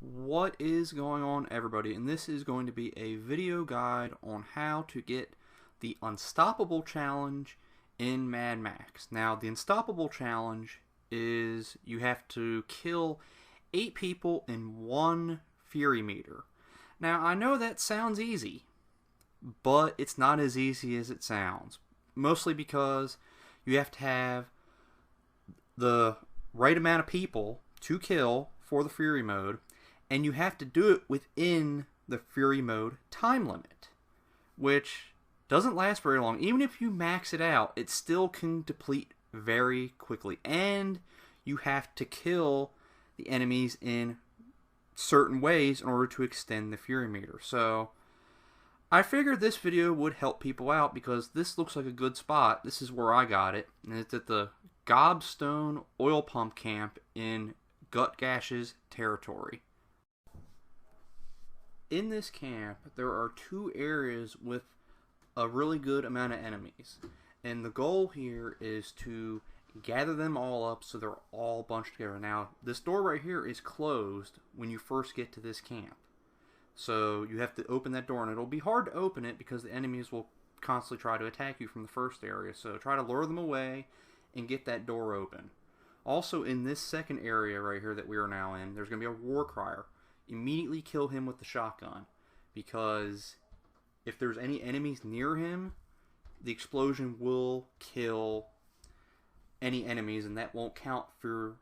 What is going on, everybody? And this is going to be a video guide on how to get the Unstoppable Challenge in Mad Max. Now, the Unstoppable Challenge is you have to kill 8 people in 1 Fury meter. Now, I know that sounds easy, but it's not as easy as it sounds. Mostly because you have to have the right amount of people to kill for the Fury mode, and you have to do it within the Fury mode time limit, which doesn't last very long. Even if you max it out, it still can deplete very quickly, and you have to kill the enemies in certain ways in order to extend the Fury meter. So I figured this video would help people out because this looks like a good spot. This is where I got it, and it's at the Gobstone Oil Pump Camp in Gutgash's territory. In this camp, there are 2 areas with a really good amount of enemies, and the goal here is to gather them all up so they're all bunched together. Now, this door right here is closed when you first get to this camp, so you have to open that door, and it'll be hard to open it because the enemies will constantly try to attack you from the first area, so try to lure them away and get that door open. Also, in this second area right here that we are now in, there's going to be a war crier. Immediately kill him with the shotgun, because if there's any enemies near him, the explosion will kill any enemies, and that won't count for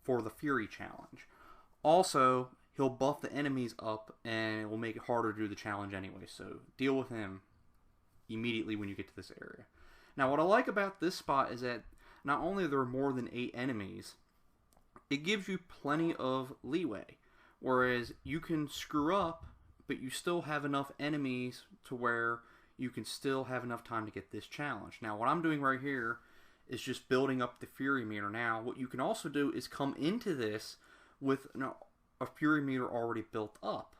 the Fury challenge. Also, he'll buff the enemies up, and it will make it harder to do the challenge anyway, so deal with him immediately when you get to this area. Now, what I like about this spot is that not only are there more than 8 enemies, it gives you plenty of leeway. Whereas you can screw up, but you still have enough enemies to where you can still have enough time to get this challenge. Now, what I'm doing right here is just building up the Fury meter. Now, what you can also do is come into this with a Fury meter already built up,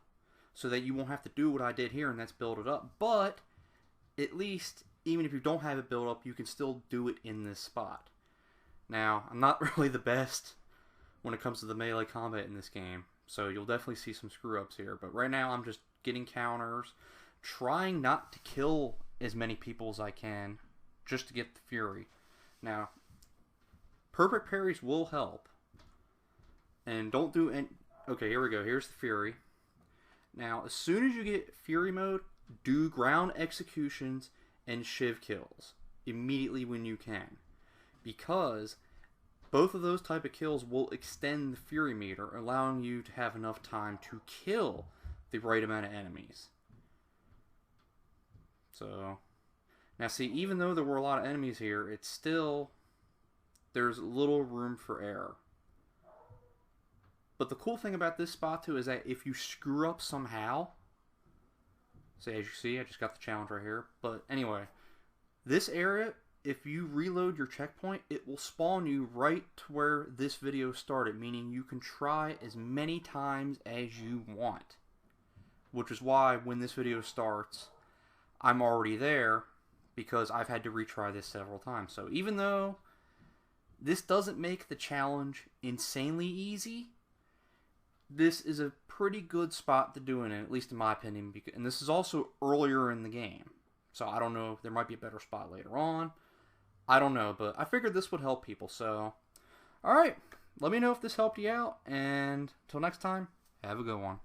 so that you won't have to do what I did here, and that's build it up. But at least, even if you don't have it built up, you can still do it in this spot. Now, I'm not really the best when it comes to the melee combat in this game, so you'll definitely see some screw-ups here. But right now I'm just getting counters, trying not to kill as many people as I can, just to get the Fury. Now, perfect parries will help. And don't do any... Okay, here we go. Here's the Fury. Now, as soon as you get Fury mode, do ground executions and shiv kills immediately when you can, because both of those type of kills will extend the Fury meter, allowing you to have enough time to kill the right amount of enemies. So, now see, even though there were a lot of enemies here, it's still, there's little room for error. But the cool thing about this spot too is that if you screw up somehow, say as you see, I just got the challenge right here, but anyway, this area, if you reload your checkpoint, it will spawn you right to where this video started, meaning you can try as many times as you want. Which is why when this video starts, I'm already there, because I've had to retry this several times. So even though this doesn't make the challenge insanely easy, this is a pretty good spot to do it in, at least in my opinion. And this is also earlier in the game, so I don't know if there might be a better spot later on. I don't know, but I figured this would help people. So, alright, let me know if this helped you out, and until next time, have a good one.